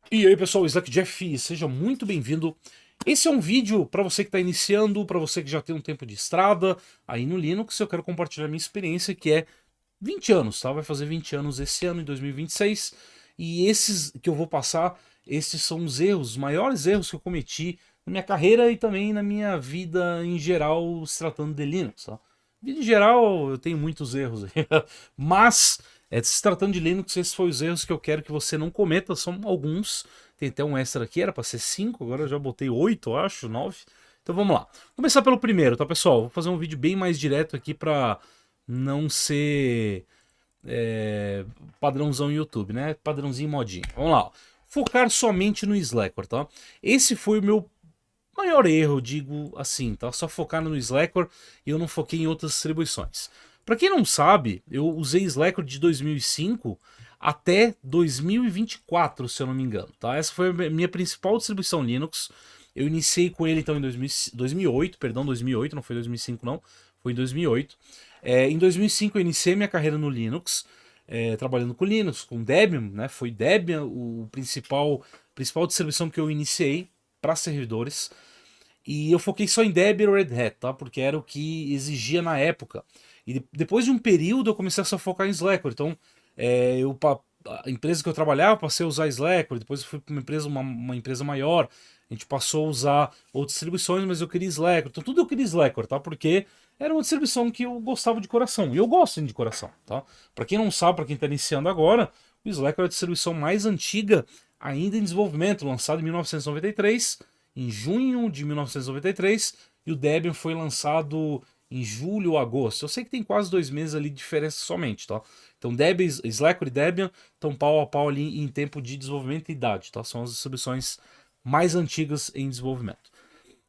E aí pessoal, Slack Jeff, seja muito bem-vindo. Esse é um vídeo para você que está iniciando, para você que já tem um tempo de estrada aí no Linux. Eu quero compartilhar minha experiência, que é 20 anos, tá? Vai fazer 20 anos esse ano, em 2026. E esses que eu vou passar, esses são os erros, os maiores erros que eu cometi na minha carreira e também na minha vida em geral, se tratando de Linux, tá? Vida em geral, eu tenho muitos erros aí, mas se tratando de Linux, esses foram os erros que eu quero que você não cometa, são alguns. Tem até um extra aqui, era para ser 5, agora eu já botei 8, eu acho, 9. Então vamos lá. Vou começar pelo primeiro, tá pessoal? Vou fazer um vídeo bem mais direto aqui para não ser padrãozão YouTube, né? Padrãozinho modinho. Vamos lá. Focar somente no Slackware, tá? Esse foi o meu maior erro, eu digo assim, tá? Só focar no Slackware e eu não foquei em outras distribuições. Para quem não sabe, eu usei Slackware de 2005 até 2024, se eu não me engano, tá? Essa foi a minha principal distribuição Linux. Eu iniciei com ele então em 2008, perdão, 2008, não foi 2005 não, foi em 2008. Em 2005 eu iniciei minha carreira no Linux, trabalhando com Linux, com Debian, né? Foi Debian o principal distribuição que eu iniciei para servidores. E eu foquei só em Debian e Red Hat, tá? Porque era o que exigia na época. E depois de um período eu comecei a só focar em Slackware. Então, a empresa que eu trabalhava, passei a usar Slackware. Depois eu fui para uma empresa maior. A gente passou a usar outras distribuições, mas eu queria Slackware. Então tudo eu queria Slackware, tá? Porque era uma distribuição que eu gostava de coração. E eu gosto de coração, tá? Para quem não sabe, para quem está iniciando agora, o Slackware é a distribuição mais antiga ainda em desenvolvimento, lançado em 1993, em junho de 1993, e o Debian foi lançado em julho ou agosto. Eu sei que tem quase 2 meses ali de diferença somente, tá? Então Debian, Slackware e Debian estão pau a pau ali em tempo de desenvolvimento e idade, tá? São as distribuições mais antigas em desenvolvimento.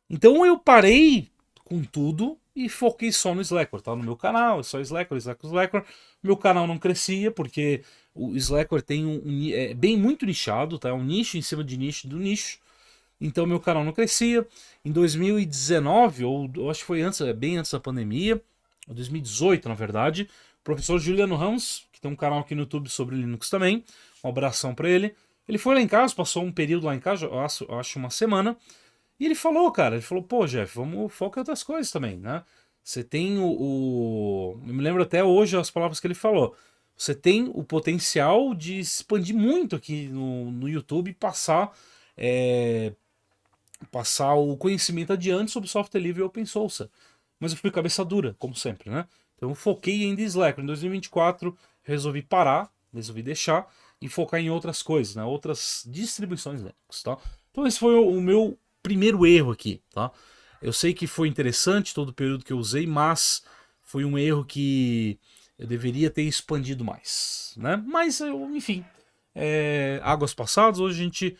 Então eu parei com tudo e foquei só no Slackware, tá? No meu canal, só Slackware, Slackware, Slackware. Meu canal não crescia porque o Slackware tem é bem muito nichado, tá? É um nicho em cima de nicho do nicho. Então meu canal não crescia. Em 2019, ou eu acho que foi antes, bem antes da pandemia, 2018 na verdade, o professor Juliano Ramos, que tem um canal aqui no YouTube sobre Linux também, um abração para ele. Ele foi lá em casa, passou um período lá em casa, eu acho uma semana, e ele falou, cara, ele falou, pô, Jeff, vamos focar em outras coisas também, né? Você tem eu me lembro até hoje as palavras que ele falou. Você tem o potencial de expandir muito aqui no YouTube e passar o conhecimento adiante sobre software livre e open source. Mas eu fui cabeça dura, como sempre, né? Então eu foquei em Slackware. Em 2024 resolvi parar, resolvi deixar e focar em outras coisas, né? Outras distribuições Linux, tá? Então esse foi o meu primeiro erro aqui, tá? Eu sei que foi interessante todo o período que eu usei, mas foi um erro que eu deveria ter expandido mais, né? Mas, enfim, águas passadas, hoje a gente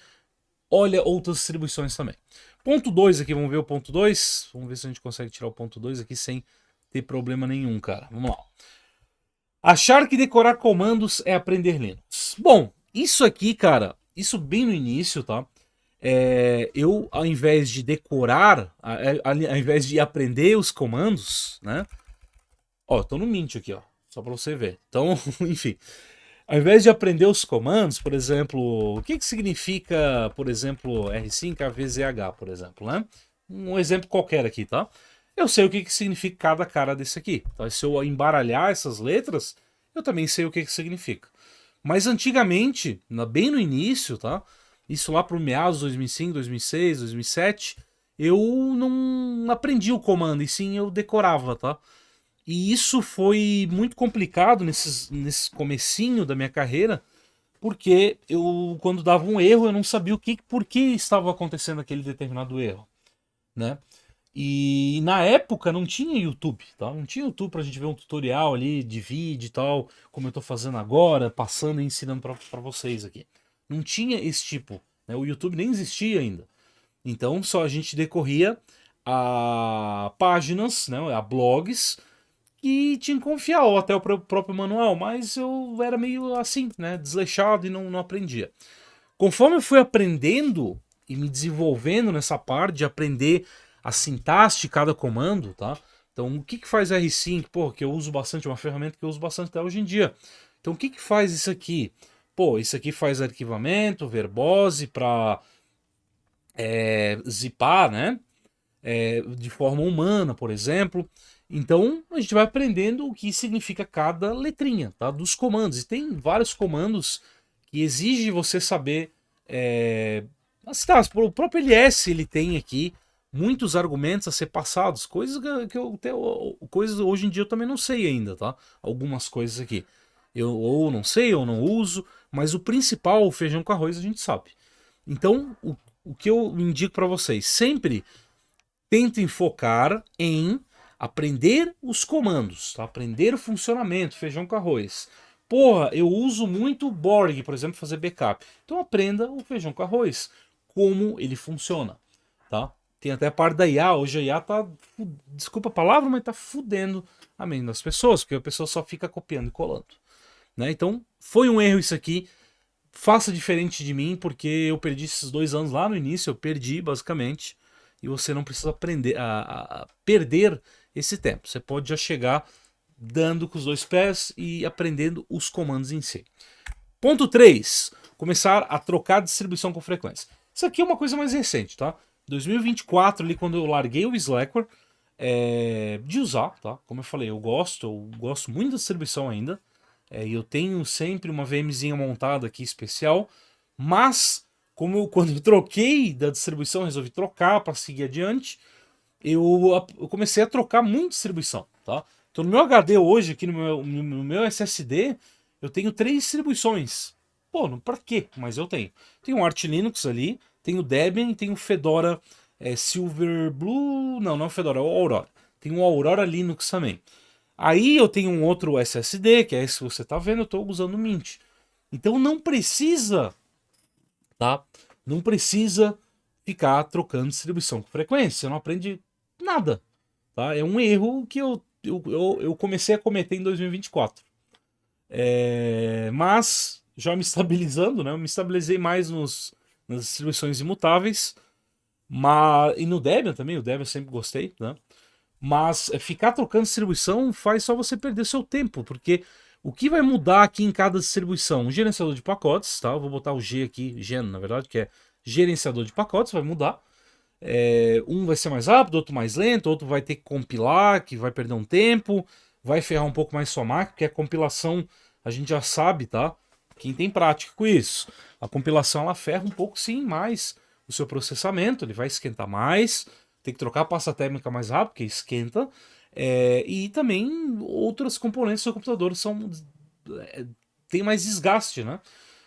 olha outras distribuições também. Ponto 2 aqui, vamos ver o ponto 2. Vamos ver se a gente consegue tirar o ponto 2 aqui sem ter problema nenhum, cara. Vamos lá. Achar que decorar comandos é aprender Linux. Bom, isso aqui, cara, isso bem no início, tá? Eu, ao invés de decorar, ao invés de aprender os comandos, né? Ó, tô no Mint aqui, ó. Só pra você ver. Então, enfim. Ao invés de aprender os comandos, por exemplo, o que significa, por exemplo, R5 AVZH, por exemplo, né? Um exemplo qualquer aqui, tá? Eu sei o que significa cada cara desse aqui. Então, se eu embaralhar essas letras, eu também sei o que significa. Mas antigamente, bem no início, tá? Isso lá pro meados de 2005, 2006, 2007, eu não aprendi o comando, e sim eu decorava, tá? E isso foi muito complicado nesse comecinho da minha carreira, porque eu, quando dava um erro, eu não sabia por que estava acontecendo aquele determinado erro, né? E na época não tinha YouTube, tá? Não tinha YouTube pra gente ver um tutorial ali de vídeo e tal, como eu tô fazendo agora, passando e ensinando pra vocês aqui. Não tinha esse tipo, né? O YouTube nem existia ainda. Então só a gente decorria a páginas, né? A blogs, e tinha que confiar, ou até o próprio manual, mas eu era meio assim, né, desleixado e não aprendia. Conforme eu fui aprendendo e me desenvolvendo nessa parte de aprender a sintaxe de cada comando, tá? Então, o que faz R5? Pô, que eu uso bastante, é uma ferramenta que eu uso bastante até hoje em dia. Então, o que faz isso aqui? Pô, isso aqui faz arquivamento, verbose para zipar, né? De forma humana, por exemplo. Então a gente vai aprendendo o que significa cada letrinha, tá? Dos comandos. E tem vários comandos que exigem você saber. Tá, o próprio LS ele tem aqui muitos argumentos a ser passados, coisas coisas hoje em dia eu também não sei ainda, tá? Algumas coisas aqui. Eu ou não sei, ou não uso, mas o principal, o feijão com arroz, a gente sabe. Então, o que eu indico para vocês, sempre tentem focar em aprender os comandos, tá? Aprender o funcionamento, feijão com arroz. Porra, eu uso muito o Borg, por exemplo, fazer backup. Então aprenda o feijão com arroz, como ele funciona, tá? Tem até a parte da IA, hoje a IA tá, desculpa a palavra, mas tá fudendo a mente das pessoas, porque a pessoa só fica copiando e colando, né? Então, foi um erro isso aqui. Faça diferente de mim, porque eu perdi esses 2 anos lá no início, eu perdi basicamente, e você não precisa aprender a perder esse tempo. Você pode já chegar dando com os 2 pés e aprendendo os comandos em si. Ponto 3. Começar a trocar distribuição com frequência. Isso aqui é uma coisa mais recente, tá? 2024, ali quando eu larguei o Slackware, de usar, tá? Como eu falei, eu gosto muito da distribuição ainda. E eu tenho sempre uma VMzinha montada aqui especial, mas quando eu troquei da distribuição, resolvi trocar para seguir adiante, eu comecei a trocar muito distribuição, tá? Então no meu HD hoje, aqui no meu SSD, eu tenho 3 distribuições. Pô, pra quê? Mas eu tenho. Tenho um Arch Linux ali, tenho Debian e tenho Fedora Silverblue, não é o Fedora, é o Aurora. Tem um Aurora Linux também. Aí eu tenho um outro SSD, que é esse que você está vendo, eu estou usando o Mint. Então não precisa, tá? Não precisa ficar trocando distribuição com frequência, você não aprende nada, tá? É um erro que eu comecei a cometer em 2024. Mas, já me estabilizando, né? Eu me estabilizei mais nas distribuições imutáveis, e no Debian também, o Debian eu sempre gostei, né? Mas ficar trocando distribuição faz só você perder seu tempo, porque o que vai mudar aqui em cada distribuição? Um gerenciador de pacotes, tá? Eu vou botar o G aqui, Gen, na verdade, que é gerenciador de pacotes, vai mudar. Um vai ser mais rápido, outro mais lento, outro vai ter que compilar, que vai perder um tempo, vai ferrar um pouco mais sua máquina, porque a compilação a gente já sabe, tá? Quem tem prática com isso. A compilação ela ferra um pouco sim mais o seu processamento, ele vai esquentar mais, tem que trocar a pasta térmica mais rápido, porque esquenta. E também outros componentes do seu computador tem mais desgaste, né?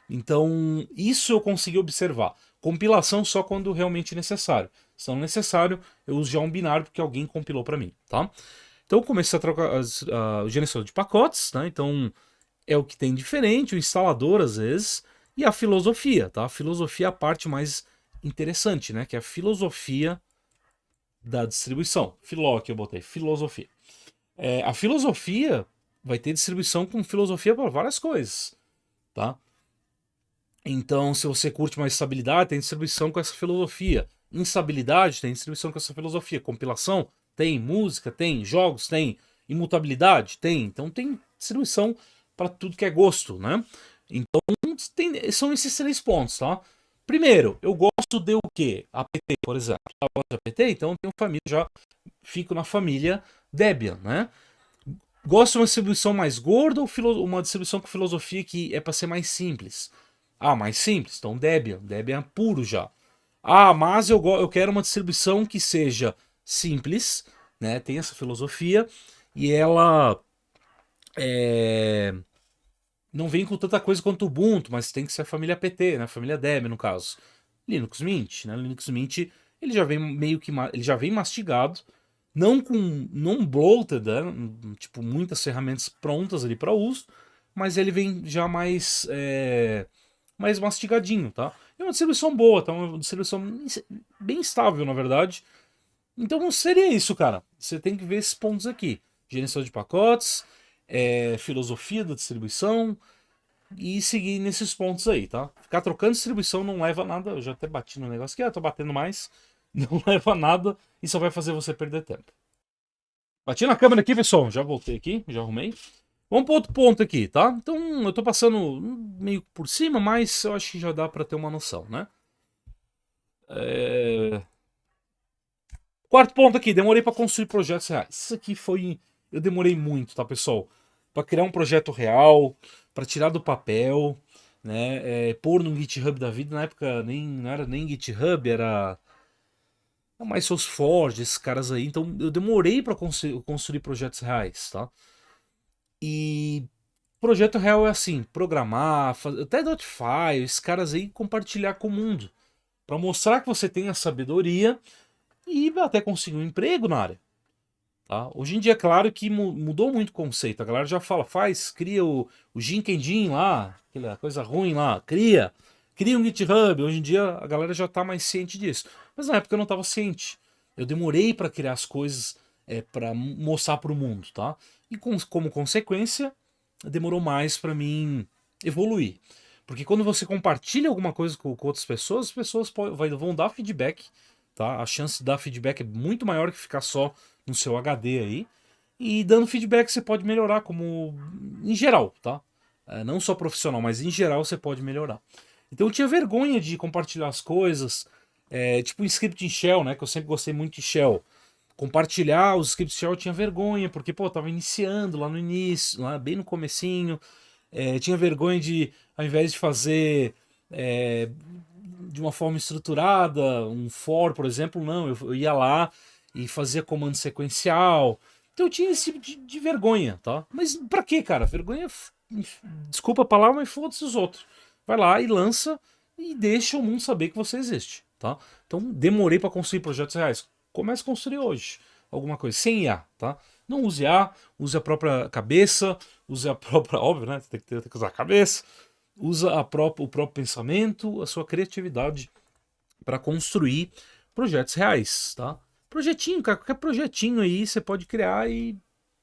Então, isso eu consegui observar. Compilação só quando realmente necessário. Se não necessário, eu uso já um binário porque alguém compilou para mim, tá? Então, eu comecei a trocar o gerenciador de pacotes, né? Então, é o que tem diferente, o instalador às vezes, e a filosofia, tá? A filosofia é a parte mais interessante, né? Que é a filosofia da distribuição. Filó que eu botei, filosofia. A filosofia vai ter distribuição com filosofia para várias coisas, tá? Então, se você curte mais estabilidade, tem distribuição com essa filosofia. Instabilidade, tem distribuição com essa filosofia. Compilação, tem. Música, tem. Jogos, tem. Imutabilidade, tem. Então, tem distribuição para tudo que é gosto, né? Então, são esses 3 pontos, tá? Primeiro, eu gosto de o quê? APT, por exemplo. Eu gosto de APT, então eu tenho família, já fico na família Debian, né? Gosto de uma distribuição mais gorda ou uma distribuição com filosofia que é para ser mais simples? Mais simples, então Debian. Debian é puro já. Mas eu quero uma distribuição que seja simples, né? Tem essa filosofia e ela não vem com tanta coisa quanto o Ubuntu, mas tem que ser a família PT, né? A família Debian no caso. Linux Mint, né? Linux Mint ele já vem ele já vem mastigado, não bloated, né? Tipo muitas ferramentas prontas ali para uso, mas ele vem já mais mastigadinho, tá? É uma distribuição boa, tá? Uma distribuição bem estável, na verdade. Então não seria isso, cara. Você tem que ver esses pontos aqui. Gerenciador de pacotes, filosofia da distribuição e seguir nesses pontos aí, tá? Ficar trocando distribuição não leva a nada. Eu já até bati no negócio aqui, tô batendo mais. Não leva a nada e só vai fazer você perder tempo. Bati na câmera aqui, pessoal. Já voltei aqui, já arrumei. Vamos para outro ponto aqui, tá? Então eu tô passando meio por cima, mas eu acho que já dá para ter uma noção, né? Quarto ponto aqui, demorei para construir projetos reais. Isso aqui foi. Eu demorei muito, tá, pessoal? Para criar um projeto real, para tirar do papel, né? Pôr no GitHub da vida. Na época nem, não era nem GitHub, era mais SourceForge, esses caras aí. Então eu demorei para construir projetos reais, tá? E projeto real é assim: programar, até Notify, esses caras aí compartilhar com o mundo. Para mostrar que você tem a sabedoria e até conseguir um emprego na área. Tá? Hoje em dia, é claro que mudou muito o conceito. A galera já fala, cria o Jinkedin lá, aquela coisa ruim lá, cria um GitHub. Hoje em dia a galera já tá mais ciente disso. Mas na época eu não estava ciente. Eu demorei para criar as coisas para mostrar para o mundo, tá? E como consequência, demorou mais para mim evoluir. Porque quando você compartilha alguma coisa com outras pessoas, as pessoas vão dar feedback, tá? A chance de dar feedback é muito maior que ficar só no seu HD aí. E dando feedback você pode melhorar, como em geral, tá? Não só profissional, mas em geral você pode melhorar. Então eu tinha vergonha de compartilhar as coisas, tipo um script em Shell, né? Que eu sempre gostei muito de Shell. Compartilhar os scripts Shell eu tinha vergonha, porque, pô, eu tava iniciando lá no início, lá bem no comecinho. Tinha vergonha de, ao invés de fazer de uma forma estruturada, um for, por exemplo, não, eu ia lá e fazia comando sequencial. Então eu tinha esse tipo de vergonha, tá? Mas pra quê, cara? Vergonha, desculpa a palavra, mas foda-se os outros. Vai lá e lança e deixa o mundo saber que você existe, tá? Então demorei para construir projetos reais. Comece a construir hoje alguma coisa, sem IA, tá? Não use IA, use a própria cabeça, use a própria, óbvio, né? Tem que usar a cabeça, usa o próprio pensamento, a sua criatividade para construir projetos reais, tá? Projetinho, cara, qualquer projetinho aí você pode criar e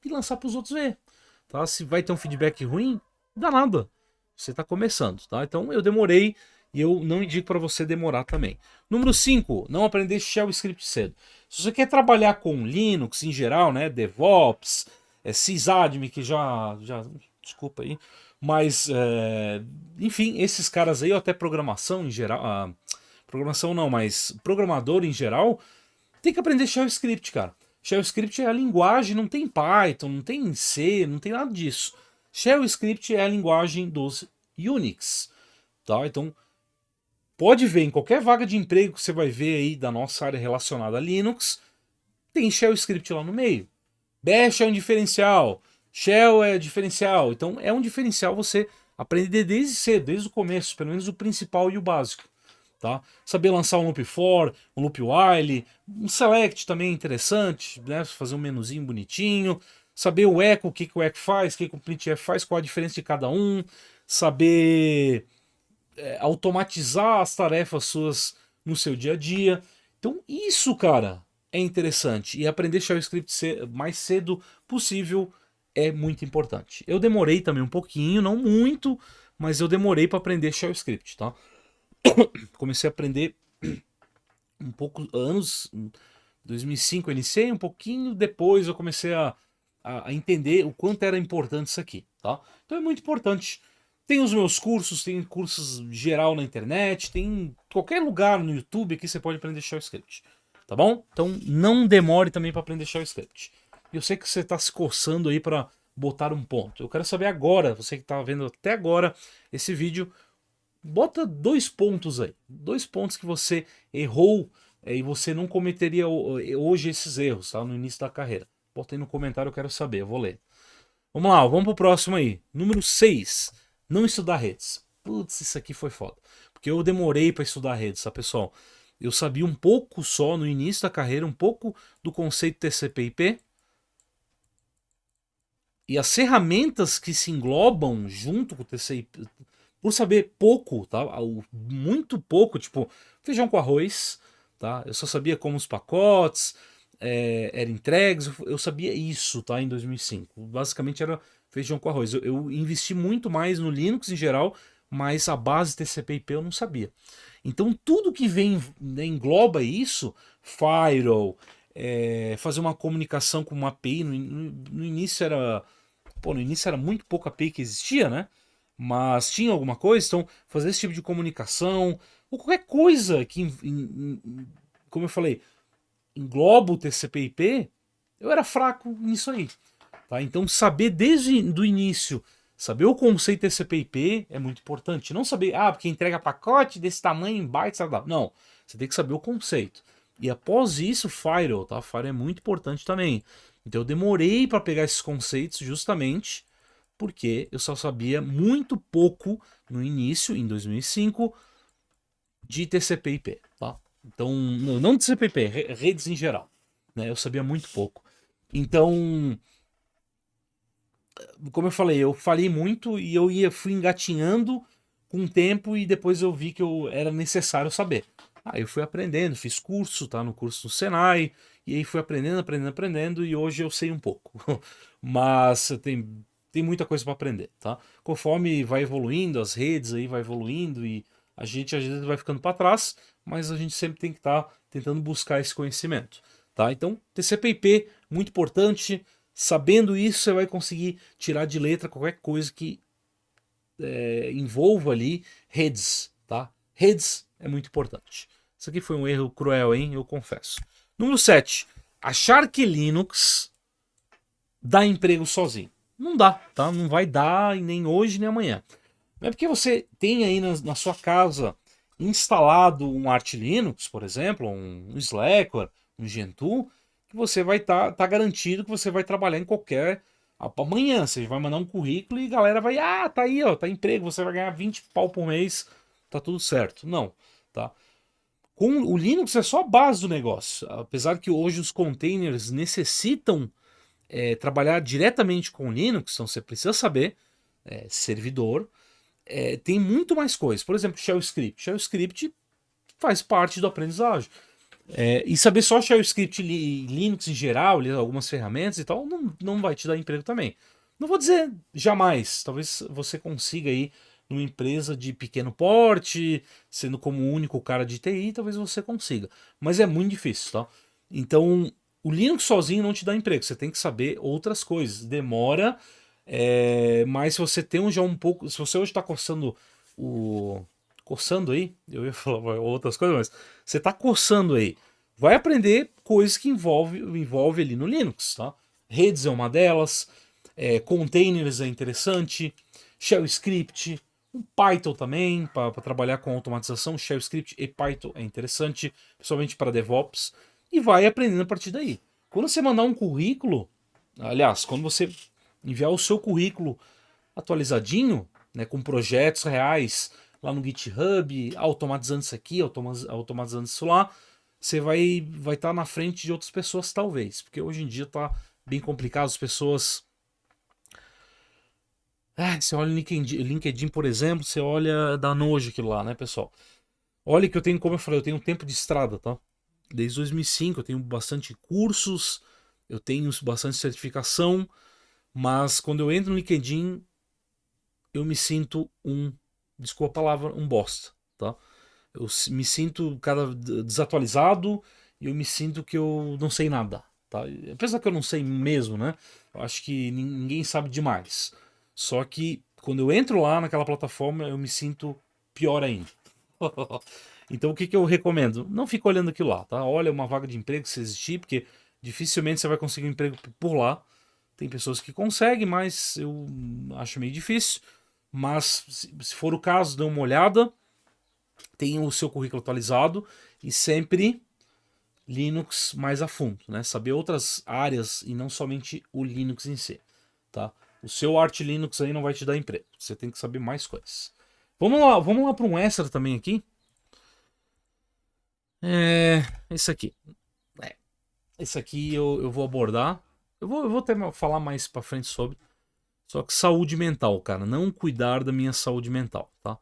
lançar para os outros ver, tá? Se vai ter um feedback ruim, dá nada. Você está começando, tá? Então eu demorei e eu não indico para você demorar também. Número 5, não aprender Shell Script cedo. Se você quer trabalhar com Linux em geral, né, DevOps, sysadmin, que já desculpa aí, mas enfim, esses caras aí, ou até programação em geral, programação não, mas programador em geral, tem que aprender Shell Script, cara. Shell Script é a linguagem, não tem Python, não tem C, não tem nada disso. Shell Script é a linguagem dos Unix, tá? Então, pode ver em qualquer vaga de emprego que você vai ver aí da nossa área relacionada a Linux, tem Shell Script lá no meio. Bash é um diferencial, Shell é diferencial. Então, é um diferencial você aprender desde cedo, desde o começo, pelo menos o principal e o básico. Tá? Saber lançar um loop for, um loop while, um select também é interessante, né? Fazer um menuzinho bonitinho, saber o echo, o que, que o echo faz, o que, que o printf faz, qual a diferença de cada um, saber automatizar as tarefas suas no seu dia a dia. Então isso, cara, é interessante. E aprender Shell Script mais cedo possível é muito importante. Eu demorei também um pouquinho, não muito, mas eu demorei para aprender Shell Script, tá? Comecei a aprender um pouco anos, em 2005 eu iniciei, um pouquinho depois eu comecei a entender o quanto era importante isso aqui, tá? Então é muito importante. Tem os meus cursos, tem cursos geral na internet, tem qualquer lugar no YouTube que você pode aprender Shell Script, tá bom? Então não demore também para aprender Shell Script. Eu sei que você está se coçando aí para botar um ponto. Eu quero saber agora, você que está vendo até agora esse vídeo, bota 2 pontos aí. 2 pontos que você errou e você não cometeria hoje esses erros, tá? No início da carreira. Bota aí no comentário, eu quero saber, eu vou ler. Vamos lá, vamos pro próximo aí. Número 6. Não estudar redes. Putz, isso aqui foi foda. Porque eu demorei para estudar redes, tá, pessoal? Eu sabia um pouco só no início da carreira, um pouco do conceito TCP/IP. E as ferramentas que se englobam junto com o TCP/IP, por saber pouco, tá? Muito pouco, tipo feijão com arroz, tá? Eu só sabia como os pacotes eram entregues, eu sabia isso, tá? Em 2005. Basicamente era feijão com arroz. Eu investi muito mais no Linux em geral, mas a base TCP/IP eu não sabia. Então tudo que vem, né, engloba isso, firewall, fazer uma comunicação com uma API, no início era pô, no início era muito pouca API que existia, né? Mas tinha alguma coisa, então fazer esse tipo de comunicação, ou qualquer coisa que, como eu falei, engloba o TCP/IP, eu era fraco nisso aí. Tá? Então saber desde do início, saber o conceito TCP/IP é muito importante. Não saber, porque entrega pacote desse tamanho em bytes, não. Você tem que saber o conceito. E após isso, Firewall, tá? Firewall é muito importante também. Então eu demorei para pegar esses conceitos justamente porque eu só sabia muito pouco no início, em 2005, de TCP/IP, tá? Então, não de TCP/IP, redes em geral, né? Eu sabia muito pouco. Então, como eu falei muito e fui engatinhando com o tempo e depois eu vi que era necessário saber. Aí eu fui aprendendo, fiz curso, tá? No curso do Senai, e aí fui aprendendo e hoje eu sei um pouco. Mas tem muita coisa para aprender, tá? Conforme vai evoluindo, as redes aí vai evoluindo e a gente às vezes vai ficando para trás, mas a gente sempre tem que estar tentando buscar esse conhecimento, tá? Então, TCP/IP, muito importante. Sabendo isso, você vai conseguir tirar de letra qualquer coisa que envolva ali redes, tá? Redes é muito importante. Isso aqui foi um erro cruel, hein? Eu confesso. Número 7. Achar que Linux dá emprego sozinho. Não dá, tá? Não vai dar nem hoje nem amanhã. Não é porque você tem aí na sua casa instalado um Arch Linux, por exemplo, um Slackware, um Gentoo, que você vai tá garantido que você vai trabalhar em qualquer. Amanhã você vai mandar um currículo e a galera vai, tá aí, ó, tá emprego, você vai ganhar 20 pau por mês, tá tudo certo. Não, tá? Com o Linux é só a base do negócio. Apesar que hoje os containers necessitam trabalhar diretamente com o Linux, então você precisa saber servidor, tem muito mais coisas. Por exemplo, Shell Script. Shell Script faz parte do aprendizagem. E saber só Shell Script Linux em geral, algumas ferramentas e tal, não vai te dar emprego também. Não vou dizer jamais. Talvez você consiga aí numa empresa de pequeno porte, sendo como o único cara de TI, talvez você consiga. Mas é muito difícil, tá? Então, o Linux sozinho não te dá emprego. Você tem que saber outras coisas. Demora, mas se você tem já um pouco. Se você hoje está coçando o. Coçando aí, eu ia falar outras coisas, mas você está coçando aí. Vai aprender coisas que envolve ali no Linux, tá? Redes é uma delas, containers é interessante, Shell Script, um Python também, para trabalhar com automatização, Shell Script e Python é interessante, principalmente para DevOps, e vai aprendendo a partir daí. Quando você mandar um currículo, aliás, quando você enviar o seu currículo atualizadinho, né, com projetos reais lá no GitHub, automatizando isso aqui, automatizando isso lá, você vai estar na frente de outras pessoas, talvez. Porque hoje em dia tá bem complicado, as pessoas. Você olha o LinkedIn, por exemplo, você olha, dá nojo aquilo lá, né, pessoal? Olha que eu tenho, como eu falei, eu tenho um tempo de estrada, tá? Desde 2005 eu tenho bastante cursos, eu tenho bastante certificação, mas quando eu entro no LinkedIn, eu me sinto desculpa a palavra, um bosta, tá? Eu me sinto cada desatualizado e eu me sinto que eu não sei nada, tá? Apesar que eu não sei mesmo, né? Eu acho que ninguém sabe demais. Só que quando eu entro lá naquela plataforma, eu me sinto pior ainda. Então o que eu recomendo? Não fica olhando aquilo lá, tá? Olha uma vaga de emprego se existir, porque dificilmente você vai conseguir um emprego por lá. Tem pessoas que conseguem, mas eu acho meio difícil. Mas se for o caso, dê uma olhada, tenha o seu currículo atualizado e sempre Linux mais a fundo, né? Saber outras áreas e não somente o Linux em si, tá? O seu Arch Linux aí não vai te dar emprego. Você tem que saber mais coisas. Vamos lá para um extra também aqui. Esse aqui. Esse aqui eu vou abordar. Eu vou até falar mais para frente sobre. Só que saúde mental, cara. Não cuidar da minha saúde mental, tá? O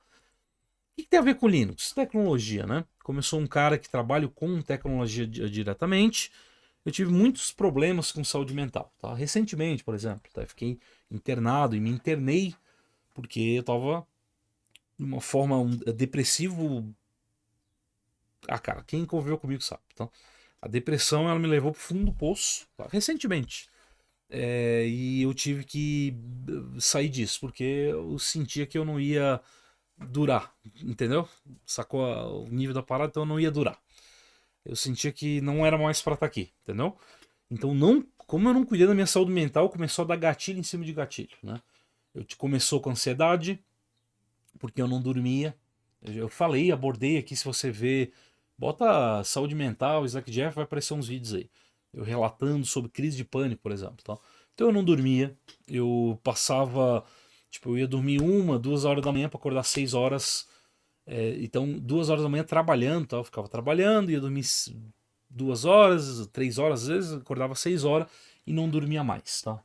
que tem a ver com Linux? Tecnologia, né? Como eu sou um cara que trabalho com tecnologia diretamente, eu tive muitos problemas com saúde mental, tá? Recentemente, por exemplo, tá? Eu fiquei internado e me internei porque eu tava de uma forma depressivo. Cara, quem conviveu comigo sabe, tá? A depressão, ela me levou pro fundo do poço, tá? Recentemente. E eu tive que sair disso, porque eu sentia que eu não ia durar, entendeu? Sacou o nível da parada, então eu não ia durar. Eu sentia que não era mais pra estar aqui, entendeu? Então, não, como eu não cuidei da minha saúde mental, começou a dar gatilho em cima de gatilho, né? Começou com ansiedade, porque eu não dormia. Eu falei, abordei aqui, se você vê, bota saúde mental, Slack Jeff, vai aparecer uns vídeos aí. Eu relatando sobre crise de pânico, por exemplo. Tá? Então eu não dormia, eu passava, tipo, eu ia dormir 1, 2 horas da manhã para acordar 6 horas. Então, 2 horas da manhã trabalhando, tá? Eu ficava trabalhando, ia dormir 2 horas, 3 horas, às vezes acordava 6 horas e não dormia mais, tá?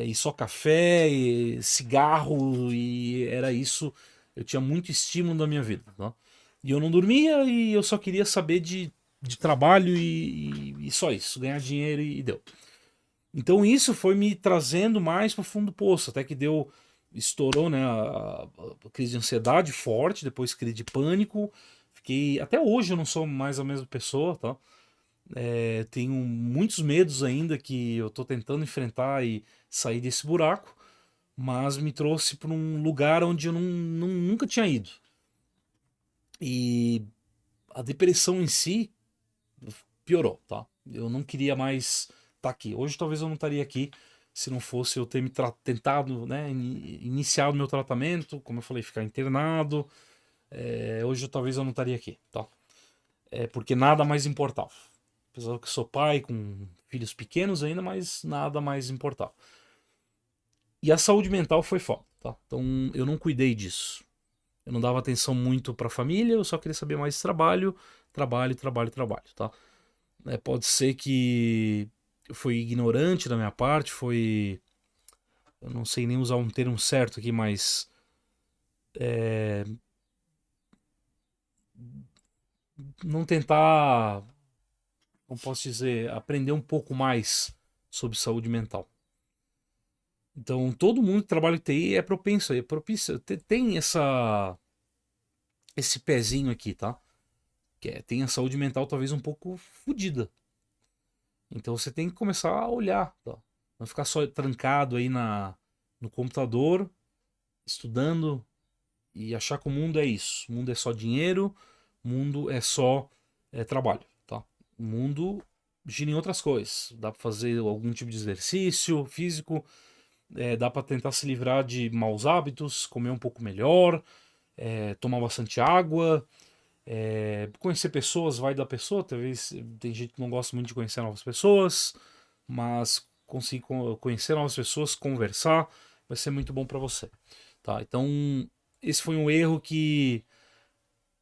E só café, e cigarro, e era isso. Eu tinha muito estímulo na minha vida, tá? E eu não dormia e eu só queria saber de trabalho e só isso, ganhar dinheiro e deu. Então isso foi me trazendo mais para o fundo do poço, até que deu, estourou, né, a crise de ansiedade forte, depois crise de pânico. Fiquei, até hoje eu não sou mais a mesma pessoa, tá? Tenho muitos medos ainda que eu tô tentando enfrentar e sair desse buraco, mas me trouxe para um lugar onde eu nunca tinha ido. E a depressão em si piorou, tá? Eu não queria mais estar aqui. Hoje talvez eu não estaria aqui se não fosse eu ter tentado, né, iniciar o meu tratamento, como eu falei, ficar internado. Hoje talvez eu não estaria aqui, tá? Porque nada mais importava. Apesar que sou pai com filhos pequenos ainda, mas nada mais importava. E a saúde mental foi foda, tá? Então eu não cuidei disso. Eu não dava atenção muito pra família, eu só queria saber mais de trabalho, trabalho, trabalho, trabalho, tá? Pode ser que foi ignorante da minha parte, foi. Eu não sei nem usar um termo certo aqui, mas. Não tentar, como posso dizer, aprender um pouco mais sobre saúde mental. Então, todo mundo que trabalha em TI é propenso, tem esse pezinho aqui, tá? Tem a saúde mental talvez um pouco fodida. Então você tem que começar a olhar, tá? Não ficar só trancado aí no computador, estudando e achar que o mundo é isso. O mundo é só dinheiro, o mundo é só trabalho, tá? O mundo gira em outras coisas. Dá pra fazer algum tipo de exercício físico, dá pra tentar se livrar de maus hábitos, comer um pouco melhor, tomar bastante água, conhecer pessoas vai da pessoa. Talvez tem gente que não gosta muito de conhecer novas pessoas, mas conseguir conhecer novas pessoas, conversar, vai ser muito bom pra você, tá? Então, esse foi um erro que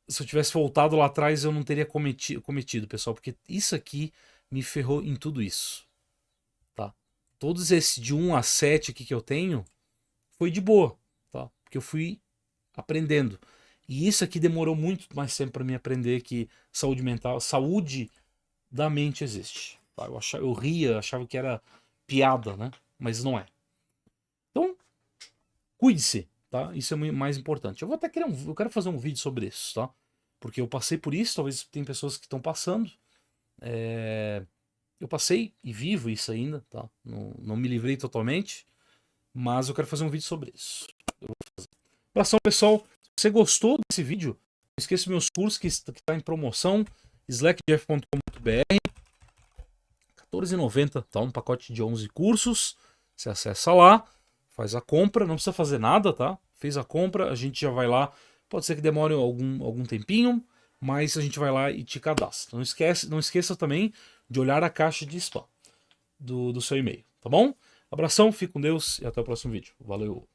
se eu tivesse voltado lá atrás eu não teria cometido, pessoal, porque isso aqui me ferrou em tudo isso, tá? Todos esses de 1 a 7 aqui que eu tenho foi de boa, tá? Porque eu fui aprendendo. E isso aqui demorou muito mais tempo para mim aprender que saúde mental, saúde da mente existe. Tá? Eu ria, achava que era piada, né? Mas não é. Então, cuide-se, tá? Isso é mais importante. Eu vou até querer eu quero fazer um vídeo sobre isso, tá? Porque eu passei por isso, talvez tem pessoas que estão passando. Eu passei e vivo isso ainda, tá? Não me livrei totalmente, mas eu quero fazer um vídeo sobre isso. Abração, pessoal. Se você gostou desse vídeo, não esqueça meus cursos que está em promoção, slackjeff.com.br, 14,90, tá? Um pacote de 11 cursos. Você acessa lá, faz a compra, não precisa fazer nada, tá? Fez a compra, a gente já vai lá. Pode ser que demore algum tempinho, mas a gente vai lá e te cadastra. Não esqueça também de olhar a caixa de spam do seu e-mail, tá bom? Abração, fique com Deus e até o próximo vídeo. Valeu!